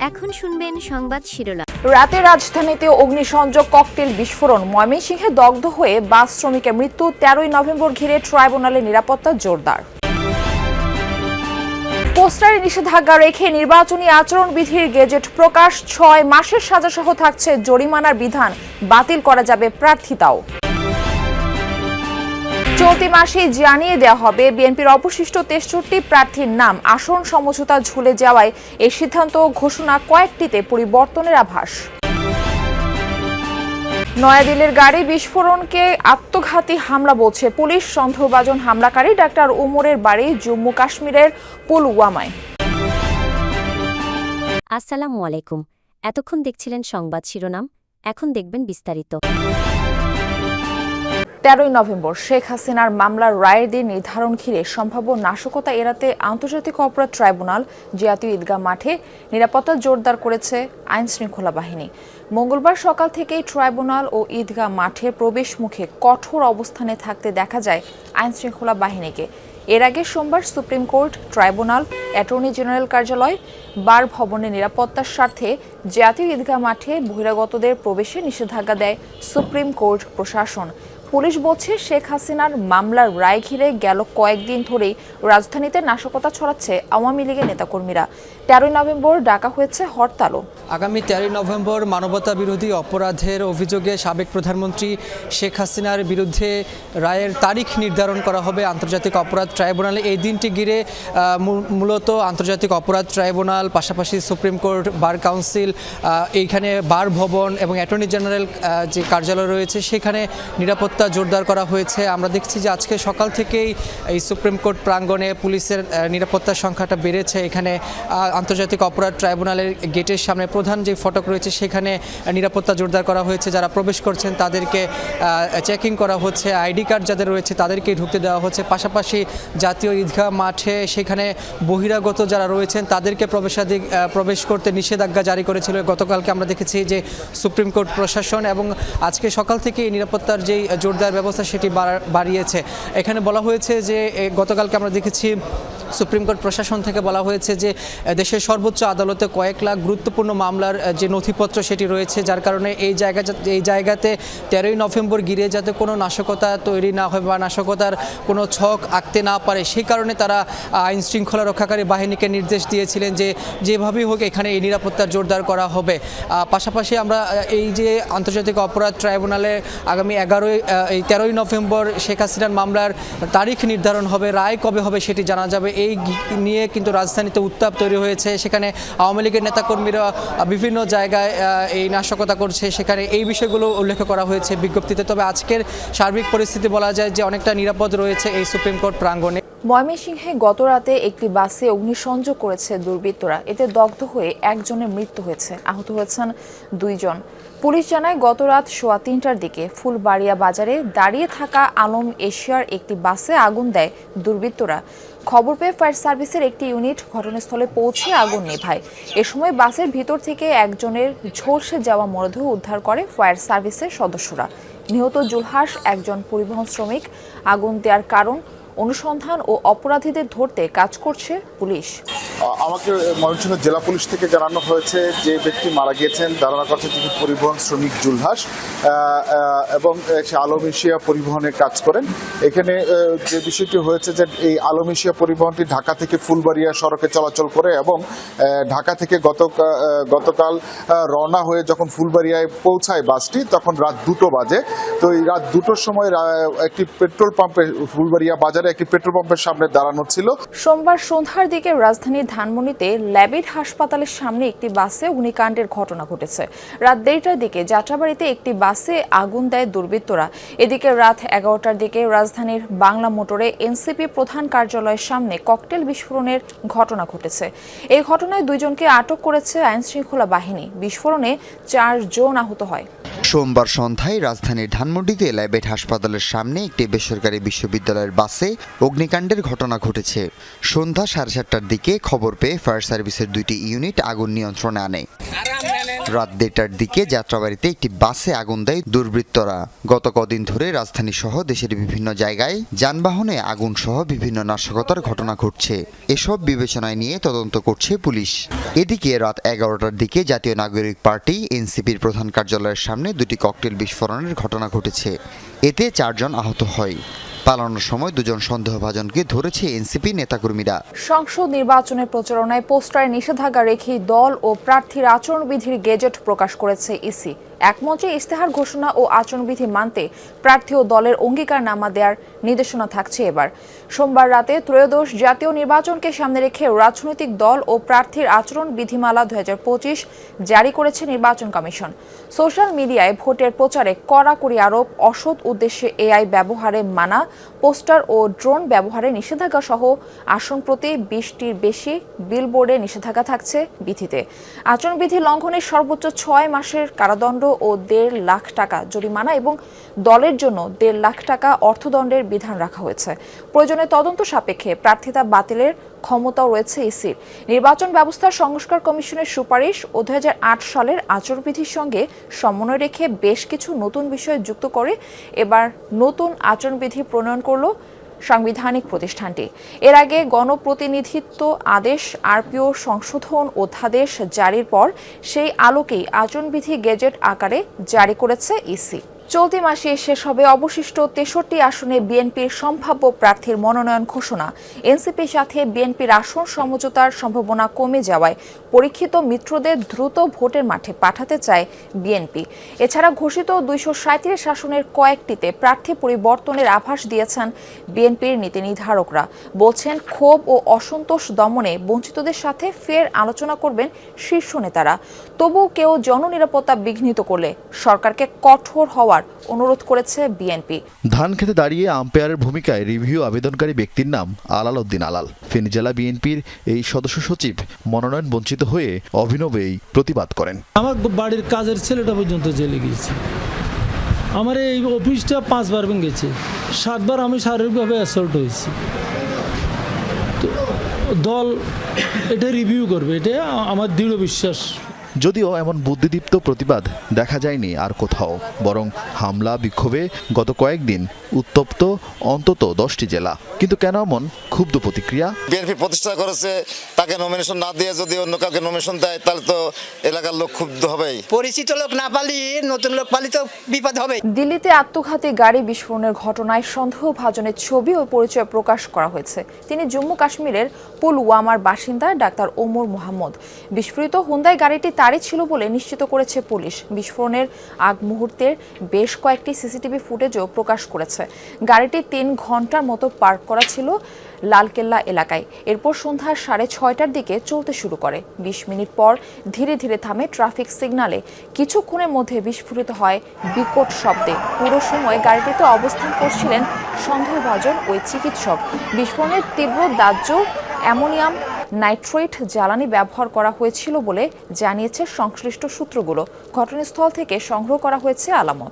এখন শুনবেন সংবাদ শিরোনাম। রাতে রাজধানীতে অগ্নিসংযোগ ককটেল বিস্ফোরণ, ময়মনসিংহে দগ্ধ হয়ে বাস শ্রমিকের মৃত্যু। 13ই নভেম্বর ঘিরে ট্রাইব্যুনালে নিরাপত্তা জোরদার। পোস্টারে নিষেধাজ্ঞা রেখে নির্বাচনী আচরণবিধির গেজেট প্রকাশ। 6 মাসের সাজাসহ থাকছে জরিমানার বিধান, বাতিল করা যাবে প্রার্থিতাও। চলতি মাসেই জানিয়ে দেওয়া হবে বিএনপির অবশিষ্ট 63 প্রার্থীর নাম। আসন সমঝোতা ঝুলে যাওয়ায় এই সিদ্ধান্ত ঘোষণা, কয়েকটিতে পরিবর্তনের আভাস। নয়াদিল্লির গাড়ি বিস্ফোরণকে আত্মঘাতী হামলা বলছে পুলিশ। সন্দেহভাজন হামলাকারী ডাক্তার উমরের বাড়ি জম্মু কাশ্মীরের পুলওয়ামায়। আসসালামু আলাইকুম। এতক্ষণ দেখছিলেন সংবাদ শিরোনাম, এখন দেখবেন বিস্তারিত। 13ই নভেম্বর শেখ হাসিনার মামলার রায়ের দিন নির্ধারণ ঘিরে সম্ভাব্য নাশকতা এড়াতে আন্তর্জাতিক অপরাধ ট্রাইব্যুনাল জাতীয় ঈদগাহ মাঠে নিরাপত্তা জোরদার করেছে আইন শৃঙ্খলা বাহিনী। মঙ্গলবার সকাল থেকেই ট্রাইব্যুনাল ও ঈদগাহ মাঠের প্রবেশ মুখে কঠোর অবস্থানে থাকতে দেখা যায় আইন শৃঙ্খলা বাহিনীকে। এর আগে সোমবার supreme court, tribunal, attorney general কার্যালয়, বার ভবনের নিরাপত্তার স্বার্থে জাতীয় ঈদগাহ মাঠে বহিরাগতদের প্রবেশে নিষেধাজ্ঞা দেয় সুপ্রিম কোর্ট প্রশাসন। পুলিশ বলছে, শেখ হাসিনার মামলার রায় ঘিরে গেল কয়েকদিন ধরেই রাজধানীতে নাশকতা ছড়াচ্ছে আওয়ামী লীগের নেতাকর্মীরা। 13ই নভেম্বর ডাকা হয়েছে হরতালও। আগামী 13ই নভেম্বর মানবতা বিরোধী অপরাধের অভিযোগে সাবেক প্রধানমন্ত্রী শেখ হাসিনার বিরুদ্ধে রায়ের তারিখ নির্ধারণ করা হবে আন্তর্জাতিক অপরাধ ট্রাইব্যুনালে। এই দিনটি ঘিরে মূলত আন্তর্জাতিক অপরাধ ট্রাইব্যুনাল, পাশাপাশি সুপ্রিম কোর্ট, বার কাউন্সিল, এইখানে বার ভবন এবং অ্যাটর্নি জেনারেল যে কার্যালয় রয়েছে সেখানে নিরাপত্তা জোরদার করা হয়েছে। আমরা দেখছি যে আজকে সকাল থেকেই এই সুপ্রিম কোর্ট প্রাঙ্গণে পুলিশের নিরাপত্তার সংখ্যাটা বেড়েছে। এখানে আন্তর্জাতিক অপরাধ ট্রাইব্যুনালের গেটের সামনে প্রধান যে ফটক রয়েছে সেখানে নিরাপত্তা জোরদার করা হয়েছে। যারা প্রবেশ করছেন তাদেরকে চেকিং করা হচ্ছে, আইডি কার্ড যাদের রয়েছে তাদেরকেই ঢুকতে দেওয়া হচ্ছে। পাশাপাশি জাতীয় ঈদগাহ মাঠে সেখানে বহিরাগত যারা রয়েছেন তাদেরকে প্রবেশ করতে নিষেধাজ্ঞা জারি করেছিল গতকালকে। আমরা দেখেছি যে সুপ্রিম কোর্ট প্রশাসন এবং আজকে সকাল থেকে নিরাপত্তার যেই জোরদার ব্যবস্থা সেটি বাড়িয়েছে। এখানে বলা হয়েছে যে গতকালকে আমরা দেখেছি সুপ্রিম কোর্ট প্রশাসন থেকে বলা হয়েছে যে দেশের সর্বোচ্চ আদালতে কয়েক লাখ গুরুত্বপূর্ণ মামলার যে নথিপত্র সেটি রয়েছে, যার কারণে এই জায়গাতে 13ই নভেম্বর ঘিরে যাতে কোনো নাশকতা তৈরি না হয় বা নাশকতার কোনো ছক আঁকতে না পারে, সেই কারণে তারা আইন শৃঙ্খলা রক্ষাকারী বাহিনীকে নির্দেশ দিয়েছিলেন যে যেভাবেই হোক এখানে এই নিরাপত্তা জোরদার করা হবে। পাশাপাশি আমরা এই যে আন্তর্জাতিক অপরাধ ট্রাইব্যুনালে আগামী 13ই নভেম্বর শেখ হাসিনার মামলার তারিখ নির্ধারণ হবে, রায় কবে হবে সেটি জানা যাবে। এই নিয়ে কিন্তু রাজধানীতে উত্তাপ তৈরি হয়েছে। সেখানে আওয়ামী লীগের নেতাকর্মীরা বিভিন্ন জায়গায় এই নাশকতা করছে, সেখানে এই বিষয়গুলো উল্লেখ করা হয়েছে বিজ্ঞপ্তিতে। তবে আজকের সার্বিক পরিস্থিতি বলা যায় যে অনেকটা নিরাপদ রয়েছে এই সুপ্রিম কোর্ট প্রাঙ্গণে। ময়মনসিংহে গত রাতে একটি বাসে অগ্নিসংযোগ করেছে দুর্বৃত্তরা। এতে দগ্ধ হয়ে একজনের মৃত্যু হয়েছে, আহত হয়েছেন 2 জন। পুলিশ জানায়, গত রাত 3:15টার দিকে ফুলবাড়িয়া বাজারে দাঁড়িয়ে থাকা আলম এশিয়ার একটি বাসে আগুন দেয় দুর্বৃত্তরা। খবর পেয়ে ফায়ার সার্ভিসের একটি ইউনিট ঘটনাস্থলে পৌঁছে আগুন নেভায়। এ সময় বাসের ভিতর থেকে একজনের ঝলসে যাওয়া মরদেহ উদ্ধার করে ফায়ার সার্ভিসের সদস্যরা। নিহত জুলহাস একজন পরিবহন শ্রমিক। আগুন দেওয়ার কারণ অনুসন্ধান ও অপরাধীদের ধরতে কাজ করছে পুলিশ। আমাকে ময়মনসিংহ জেলা পুলিশ থেকে জানানো হয়েছে যে ব্যক্তি মারা গিয়েছেন ধারণা করছে তিনি পরিবহন শ্রমিক জুলহাস এবং সে আলম এশিয়া পরিবহনে কাজ করেন। এখানে যে বিষয়টি হয়েছে যে এই আলম এশিয়া পরিবহনটি ঢাকা থেকে ফুলবাড়িয়া সড়কে চলাচল করে এবং ঢাকা থেকে গতকাল রওনা হয়ে যখন ফুলবাড়িয়ায় পৌঁছায় বাসটি তখন রাত 2টো বাজে। তো এই রাত 2টোর সময় একটি পেট্রোল পাম্পে ফুলবাড়িয়া বাজারে একটি পেট্রোল পাম্পের সামনে দাঁড়ানো ছিল। সোমবার সন্ধ্যার দিকে রাজধানীর ধানমন্ডিতে ল্যাবিড হাসপাতালের সামনে একটি বাসে অগ্নিকাণ্ডের ঘটনা ঘটেছে। রাত 1:30টার দিকে যাত্রাবাড়িতে একটি বাসে আগুন দেয় দুর্বৃত্তরা। এদিকে রাত 11টার দিকে রাজধানীর বাংলা মোটরে এনসিপি প্রধান কার্যালয়ের সামনে ককটেল বিস্ফোরণের ঘটনা ঘটেছে। এই ঘটনায় 2 জনকে আটক করেছে আইন শৃঙ্খলা বাহিনী। বিস্ফোরণে 4 জন আহত হয়। সোমবার সন্ধ্যায় রাজধানীর ধানমন্ডিতে ল্যাবেট হাসপাতালের সামনে একটি বেসরকারি বিশ্ববিদ্যালয়ের বাসে অগ্নিকাণ্ডের ঘটনা ঘটেছে। সন্ধ্যা 7:30টার দিকে খবর পেয়ে ফায়ার সার্ভিসের 2টি ইউনিট আগুন নিয়ন্ত্রণে আনে। রাত 1:30টার দিকে যাত্রাবাড়িতে একটি বাসে আগুন দেয় দুর্বৃত্তরা। গত কদিন ধরে রাজধানী সহ দেশের বিভিন্ন জায়গায় যানবাহনে আগুন সহ বিভিন্ন নাশকতার ঘটনা ঘটছে। এসব বিবেচনায় নিয়ে তদন্ত করছে পুলিশ। এদিকে রাত 11টার দিকে জাতীয় নাগরিক পার্টি এনসিপির প্রধান কার্যালয়ের সামনে 2টি ককটেল বিস্ফোরণের ঘটনা ঘটেছে। এতে 4 জন আহত হয়। পালানোর সময় 2 জন সন্দেহভাজনকে ধরেছে এনসিপি নেতাকর্মীরা। সংসদ নির্বাচনের প্রচারণায় পোস্টারে নিষেধাজ্ঞা রেখেই দল ও প্রার্থীর আচরণবিধির গেজেট প্রকাশ করেছে ইসি। একমঞ্চে ইশতেহার ঘোষণা ও আচরণবিধি মানতে প্রার্থী ও দলের অঙ্গীকারনামা দেওয়ার নির্দেশনা থাকছে এবার। সোমবার রাতে ত্রয়োদশ জাতীয় নির্বাচনকে সামনে রেখে রাজনৈতিক দল ও প্রার্থীর আচরণ বিধিমালা 2025 জারি করেছে নির্বাচন কমিশন। সোশ্যাল মিডিয়ায় ভোটের প্রচারে কড়াকড়ি আরোপ, অসৎ উদ্দেশ্যে এআই ব্যবহারে মানা, পোস্টার ও ড্রোন ব্যবহারে নিষেধাজ্ঞা সহ আসন প্রতি 20টির বেশি বিলবোর্ডে নিষেধাজ্ঞা থাকছে বিধিতে। আচরণবিধি লঙ্ঘনের সর্বোচ্চ 6 মাসের কারাদণ্ড ও 1.5 লাখ টাকা জরিমানা এবং দলের জন্য 1.5 লাখ টাকা অর্থদণ্ডের বিধান রাখা হয়েছে। প্রয়োজনে তদন্ত সাপেক্ষে প্রার্থিতা বাতিলের ক্ষমতাও রয়েছে ইসির। নির্বাচন ব্যবস্থার সংস্কার কমিশনের সুপারিশ ও 2008 সালের আচরণবিধির সঙ্গে সমন্বয় রেখে বেশ কিছু নতুন বিষয় যুক্ত করে এবার নতুন আচরণবিধি প্রণয়ন করল সাংবিধানিক প্রতিষ্ঠানটি। এর আগে গণপ্রতিনিধিত্ব আদেশ আরপিও সংশোধন অধ্যাদেশ জারির পর সেই আলোকেই আচরণবিধি গেজেট আকারে জারি করেছে ইসি। চলতি মাসে শেষ হবে অবশিষ্ট 63 আসনে বিএনপির সম্ভাব্য প্রার্থীর মনোনয়ন ঘোষণা। এনসিপির সাথে বিএনপির আসন সমঝোতার সম্ভাবনা কমে যাওয়ায় পরীক্ষিত মিত্রদের দ্রুত ভোটের মাঠে পাঠাতে চায় বিএনপি। এছাড়া ঘোষিত 237 আসনের কয়েকটিতে প্রার্থী পরিবর্তনের আভাস দিয়েছেন বিএনপির নীতি নির্ধারকরা। বলছেন, ক্ষোভ ও অসন্তোষ দমনে বঞ্চিতদের সাথে ফের আলোচনা করবেন শীর্ষ নেতারা। তবুও কেউ জননিরাপত্তা বিঘ্নিত করলে সরকারকে কঠোর হওয়ার অনুরোধ করেছে বিএনপি। ধান খেতে দাঁড়িয়ে আম্পায়ারের ভূমিকায় রিভিউ আবেদনকারী ব্যক্তির নাম আলাল উদ্দিন আলাল। ফেনী জেলা বিএনপির এই সদস্য সচিব মনোনয়ন বঞ্চিত হয়ে অভিনবেই প্রতিবাদ করেন। আমার বাড়ির কাজের ছেলেটা পর্যন্ত জেলে গিয়েছে। আমার এই অফিসটা 5 বার ভেঙেছে, 7 বার আমি শারীরিকভাবে অ্যাসল্ট হয়েছি। দল এটা রিভিউ করবে, এটা আমার দৃঢ় বিশ্বাস। যদিও এমন বুদ্ধিদীপ্ত প্রতিবাদ দেখা যায়নি আর কোথাও, বরং হামলা বিক্ষোভে গত কয়েকদিন উত্তপ্ত অন্তত 10টি জেলা। কিন্তু কেন এমন ক্ষুব্ধ প্রতিক্রিয়া? বিএনপি প্রতিষ্ঠা করেছে, তাকে নমিনেশন না দিয়ে যদি অন্য কাউকে নমিনেশন দেয় তাহলে তো এলাকার লোক ক্ষুব্ধ হবেই। পরিচিত লোক না পালি নতুন লোক পালি তো বিপদ হবে। দিল্লিতে আত্মঘাতী গাড়ি বিস্ফোরণের ঘটনায় সন্দেহভাজনের ছবি ও পরিচয় প্রকাশ করা হয়েছে। তিনি জম্মু কাশ্মীরের পুলওয়ামার বাসিন্দা ডাক্তার ওমর মোহাম্মদ। বিস্ফোরিত হুন্দাই গাড়িটি তারই ছিল বলে নিশ্চিত করেছে পুলিশ। বিস্ফোরণের আগ মুহূর্তের বেশ কয়েকটি সিসিটিভি ফুটেজও প্রকাশ করেছে। গাড়িটি 3 ঘন্টার মতো পার্ক করা ছিল লালকেল্লা এলাকায়। এরপর সন্ধ্যা 6:30টার দিকে চলতে শুরু করে। 20 মিনিট পর ধীরে ধীরে থামে ট্রাফিক সিগন্যালে। কিছুক্ষণের মধ্যে বিস্ফোরিত হয় বিকট শব্দে। পুরো সময় গাড়িটিতে অবস্থান করছিলেন সন্দেহভাজন ওই চিকিৎসক। বিস্ফোরণের তীব্র দাহ্য অ্যামোনিয়াম নাইট্রেট জ্বালানি ব্যবহার করা হয়েছিল বলে জানিয়েছে সংশ্লিষ্ট সূত্রগুলো। ঘটনাস্থল থেকে সংগ্রহ করা হয়েছে আলামত।